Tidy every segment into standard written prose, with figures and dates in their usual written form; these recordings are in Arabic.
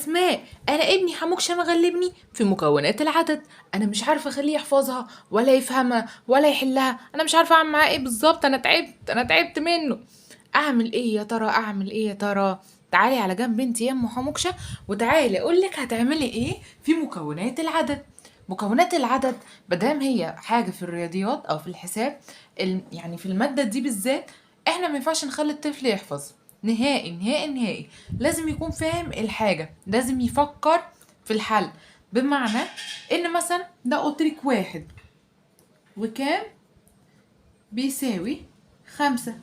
أسماء، أنا ابني حموكشة مغلبني في مكونات العدد. أنا مش عارفة أخليه يحفظها ولا يفهمها ولا يحلها. أنا مش عارفة أعمل معاه إيه بالظبط. أنا تعبت منه. أعمل إيه يا ترى؟ أعمل إيه يا ترى؟ تعالي على جنب انتي يا أم حموكشة، وتعالي أقولك هتعملي إيه في مكونات العدد. مكونات العدد مادام هي حاجة في الرياضيات أو في الحساب، يعني في المادة دي بالذات، احنا ما ينفعش نخلي الطفل يحفظ نهائي نهائي نهائي. لازم يكون فاهم الحاجة، لازم يفكر في الحل. بمعنى ان مثلا ده قلتلك واحد وكام بيساوي 5.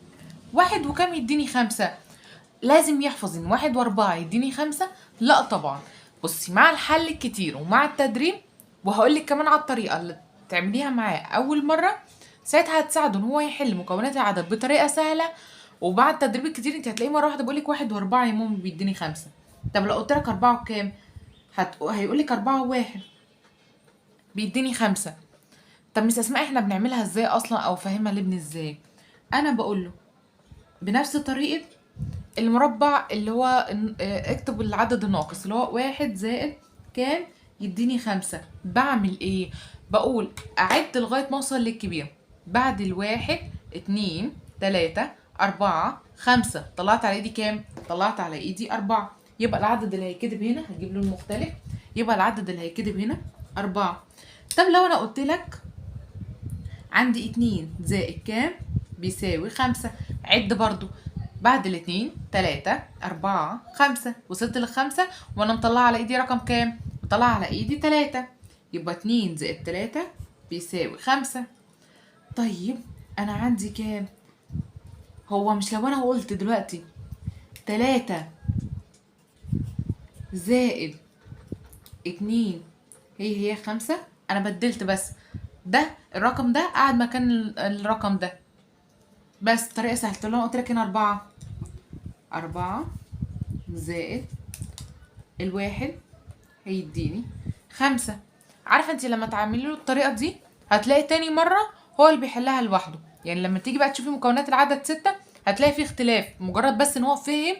واحد وكام يديني 5؟ لازم يحفظ ان 1 و4 يديني 5؟ لا طبعا. بصي، مع الحل الكتير ومع التدريب، وهقولك كمان على الطريقة اللي تعمليها معاه أول مرة، ساعتها هتساعده ان هو يحل مكونات العدد بطريقة سهلة. وبعد التدريب الكتير انت هتلاقيه مرة واحدة بيقولك 1 و4 يا ماما بيديني 5. طب لو قلتلك 4 وكام؟ هيقولك 4 و1 بيديني 5. طب مس اسماء، احنا بنعملها ازاي اصلا او فاهمها لابني ازاي؟ انا بقوله بنفس طريقة المربع اللي هو اكتب العدد الناقص اللي هو 1 زائد كام يديني 5. بعمل ايه؟ بقول اعد لغاية ما اوصل للكبير. بعد الواحد 2 3 4 5. طلعت على ايدي كام؟ طلعت على ايدي 4. يبقى العدد اللي هيكتب هنا هجيب له المختلف. يبقى العدد اللي هيكتب هنا 4. طب لو انا قلت لك عندي 2 زائد كام بيساوي 5، عد برضو. بعد الاتنين 3 4 5. وصلت ل5 وانا مطلعه على ايدي رقم كام؟ مطلعه على ايدي 3. يبقى 2 زائد 3 بيساوي 5. طيب انا عندي كام؟ هو مش لو انا قلت دلوقتي 3 زائد 2 هي 5، انا بدلت بس. ده الرقم ده قاعد مكان الرقم ده بس. طريقة سهلة. لو انا قلت لك هنا 4 زائد الواحد هيديني 5. عارفة انت لما تعملي له الطريقة دي هتلاقي تاني مرة هو اللي بيحلها لوحده. يعني لما تيجي بقى تشوفي مكونات العدد 6 هتلاقي فيه اختلاف، مجرد بس ان هو فهم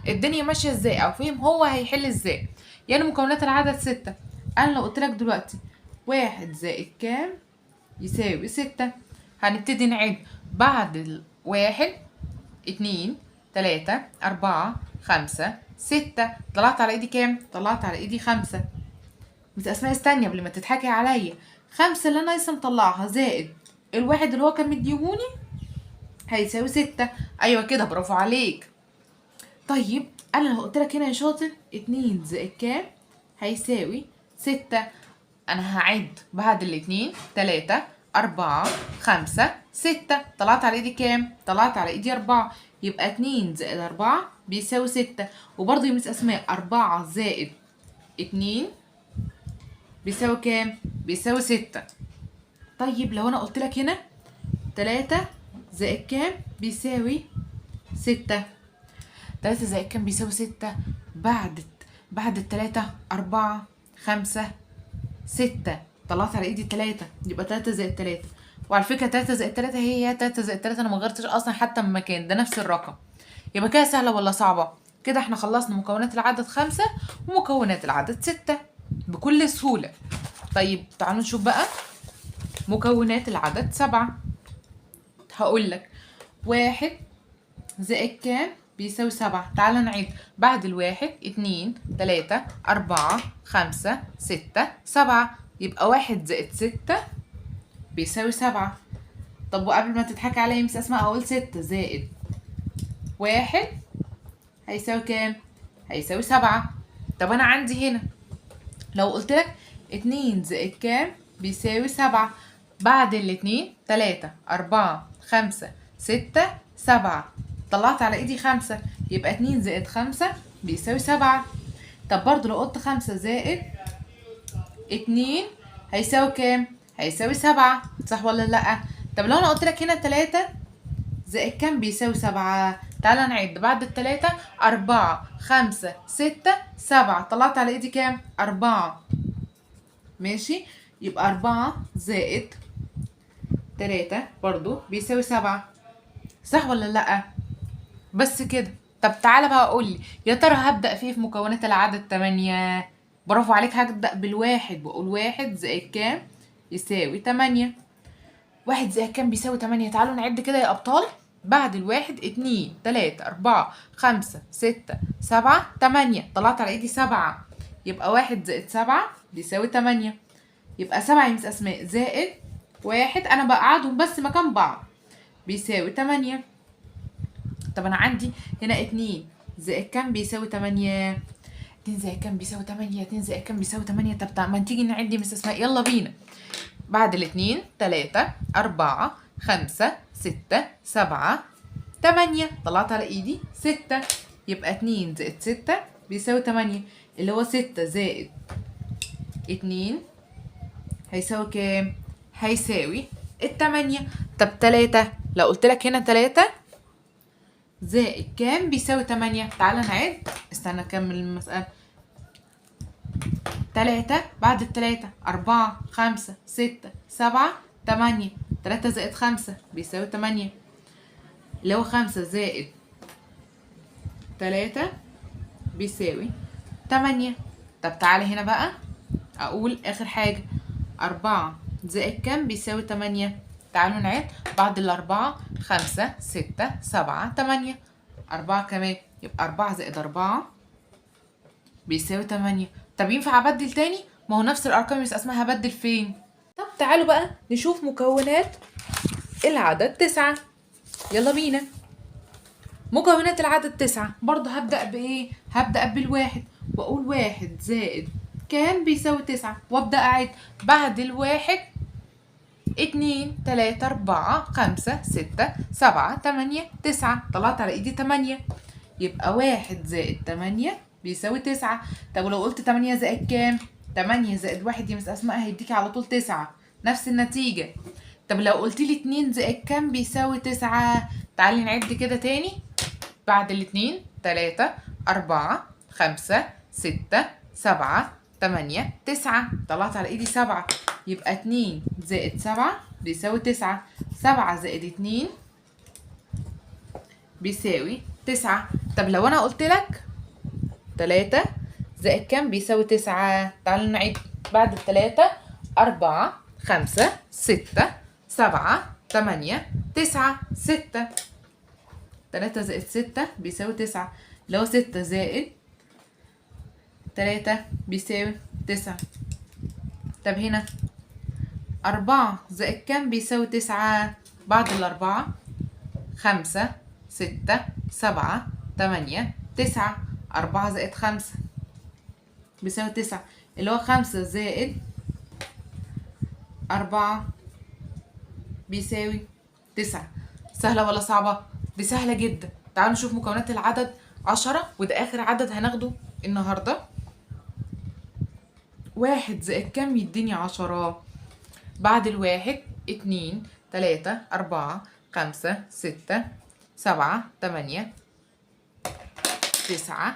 الدنيا ماشية ازاي او فهم هو هيحل ازاي. يعني مكونات العدد 6، انا لو قلت لك دلوقتي 1 زائد كام يساوي 6، هنبتدي نعد. بعد الواحد 2 3 4 5 6. طلعت على ايدي كام؟ طلعت على ايدي 5. بس اسماء استني قبل ما تضحكي عليا. 5 اللي انا لسه مطلعها زائد الواحد اللي هو كان مديهوني هيساوي 6. ايوه كده، برافو عليك. طيب انا لو قلت لك هنا يا شاطر 2 زائد كام هيساوي 6، انا هعد بعد الاتنين 3 4 5 6. طلعت على ايدي كام؟ طلعت على ايدي 4. يبقى 2 زائد 4 بيساوي 6. وبرضه يا مس اسماء 4 زائد 2 بيساوي كام؟ بيساوي 6. طيب لو انا قلت لك هنا 3 زائد كام بيساوي 6. 3 زائد كام بيساوي 6؟ بعد التلاتة 4 5 6. طلعت على ايدي 3. يبقى 3 زائد 3. وعلى فكرة 3 زائد 3 هي 3 زائد 3. انا مغيرتش اصلا حتى من مكان، ده نفس الرقم. يبقى كده سهلة ولا صعبة؟ كده احنا خلصنا مكونات العدد 5 ومكونات العدد 6 بكل سهولة. طيب تعالوا نشوف بقى مكونات العدد 7. هقولك 1 زائد كام بيساوي 7. تعالى نعيد. بعد الواحد 2 3 4 5 6 7. يبقى 1 زائد 6 بيساوي 7. طب وقبل ما تضحكي عليا يا مس اسماء اقول 6 زائد 1 هيساوي كام؟ هيساوي 7. طب انا عندي هنا لو قلت لك 2 زائد كام بيساوي 7. بعد الاتنين 3 4 5 6 7. طلعت على ايدي 5. يبقى 2 زائد 5 بيساوي 7. طب برضو لو قلت 5 زائد 2 هيساوي كام؟ هيساوي 7. صح ولا لا؟ طب لو انا قلت لك هنا 3 زائد كام بيساوي 7؟ تعالى نعد. بعد التلاتة 4 5 6 7. طلعت على ايدي كام؟ 4. ماشي. يبقى 4 زائد 3 برضو بيساوي 7. صح ولا لأ؟ بس كده. طب تعالى بقى قولي، يا ترى هبدأ فيه في مكونات العدد 8؟ برافو عليك، هبدأ بالواحد وأقول واحد زائد كام يساوي 8. واحد زائد كام بيساوي 8؟ تعالوا نعد كده يا أبطال. بعد الواحد 2 3 4 5 6 7 8. طلعت على إيدي 7. يبقى واحد زائد 7 بيساوي 8. يبقى 7 يا مس أسماء زائد واحد، أنا بقعدهم بس مكان بعض، بيساوي 8. طب أنا عندي هنا 2 زائد كام بيساوي 8؟ 2 زائد كام بيساوي 8؟ 2 زائد كام بيساوي 8؟ طب ما تيجي نعد يا مس أسماء، يلا بينا. بعد الاتنين 3 4 5 6 7 8. طلعت على ايدي 6. يبقى 2 زائد 6 بيساوي 8، اللي هو 6 زائد 2 هيساوي كام؟ هيساوي 8. طب 3، لو قلت لك هنا 3 زائد كام بيساوي 8؟ تعالى نعد، استنى اكمل المسألة. 3 بعد التلاتة 4 5 6 7 8. 3 زائد 5 بيساوي 8، اللي هو 5 زائد 3 بيساوي 8. طب تعالى هنا بقى أقول آخر حاجة، 4 زائد كام بيساوي 8؟ تعالوا نعد. بعد الأربعة 5 6 7 8. 4 كمان، يبقى 4 زائد 4 بيساوي 8. طب ينفع أبدل تاني؟ ما هو نفس الأرقام مش اسمها هبدل فين؟ طب تعالوا بقى نشوف مكونات العدد 9. يلا بينا. مكونات العدد 9 برضه هبدأ بإيه؟ هبدأ بالواحد وأقول واحد زائد كام بيساوي 9، وأبدأ أعد. بعد الواحد 2 3 4 5 6 7 8 9. طلعت على إيدي 8. يبقى واحد زائد 8 بيساوي 9. طب ولو قلت 8 زائد كام؟ 8 زائد 1 يا مس أسماء هيديكي على طول 9، نفس النتيجة. طب لو قلت لي 2 زائد كام بيساوي 9؟ تعالي نعد كده تاني. بعد الاتنين 3 4 5 6 7 8 9. طلعت على ايدي 7. يبقى 2 زائد 7 بيساوي 9. 7 زائد 2 بيساوي 9. طب لو انا قلت لك 3 زائد كام بيساوي 9؟ تعالوا نعد. بعد التلاتة 4 5 6 7 8 9. 6. 3 زائد 6 بيساوي 9، اللي هو 6 زائد 3 بيساوي 9. طب هنا 4 زائد كام بيساوي 9؟ بعد الأربعة 5 6 7 8 9. 4 زائد 5 بيساوي 9، اللي هو 5 زائد 4 بيساوي 9. سهلة ولا صعبة؟ دي سهلة جدا. تعالوا نشوف مكونات العدد 10، وده آخر عدد هناخده النهاردة. واحد زائد كام يديني 10؟ بعد الواحد 2 3 4 5 6 7 8 9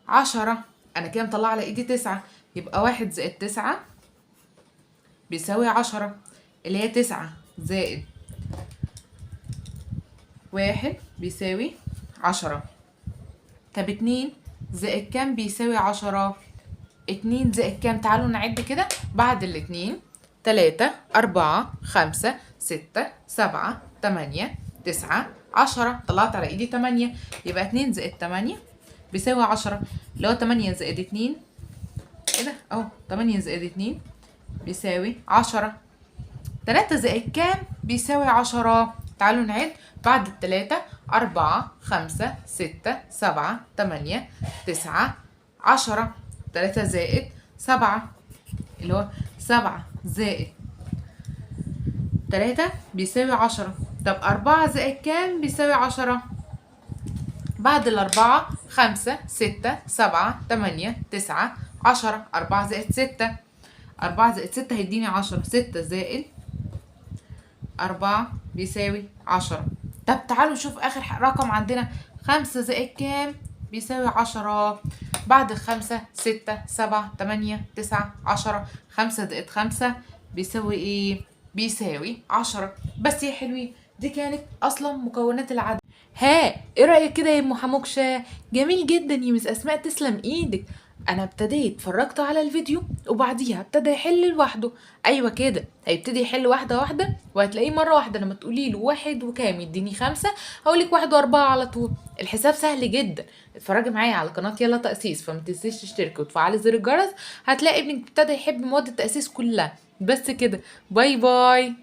10. أنا كده مطلعة على إيدي 9. يبقى 1 زائد 9 بيساوي 10، اللي هي 9 زائد 1 بيساوي 10. طب 2 زائد كام بيساوي 10؟ 2 زائد كام؟ تعالوا نعد كده. بعد الاتنين 3 4 5 6 7 8 9 10. طلعت على ايدي 8. يبقى 2 زائد 8 بيساوي 10، اللي هو 8 زائد 2. ايه ده؟ اهو 8 زائد 2 بيساوي 10. 3 زائد كام بيساوي 10؟ تعالوا نعد. بعد التلاتة 4 5 6 7 8 9 10. 3 زائد 7، اللي هو 7 زائد 3 بيساوي 10. طب 4 زائد كام بيساوي 10؟ بعد الأربعة 5 6 7 8 9 10. 4 زائد 6، 4 زائد 6 هيديني 10. 6 زائد 4 بيساوي 10. طب تعالوا نشوف آخر رقم عندنا. 5 زائد كام بيساوي 10؟ بعد 5 6 7 8 9 10. 5 زائد 5 بيساوي ايه؟ بيساوي 10. بس يا حلوين، دي كانت اصلا مكونات العدد. ها، ايه رأيك كده يا ام حموكشة؟ جميل جدا يا مس اسماء، تسلم ايدك. انا ابتديت اتفرجت على الفيديو وبعديها ابتدى يحل لوحده. ايوه كده، هيبتدي يحل واحدة واحدة وهتلاقيه مرة واحدة لما تقولي له واحد وكام يديني 5 هقولك 1 و4 على طول. الحساب سهل جدا. اتفرجي معايا على قناة يلا تأسيس، فما تنسيش تشتركي وتفعلي زر الجرس. هتلاقي ابنك ابتدى يحب مواد التأسيس كلها. بس كده، باي باي.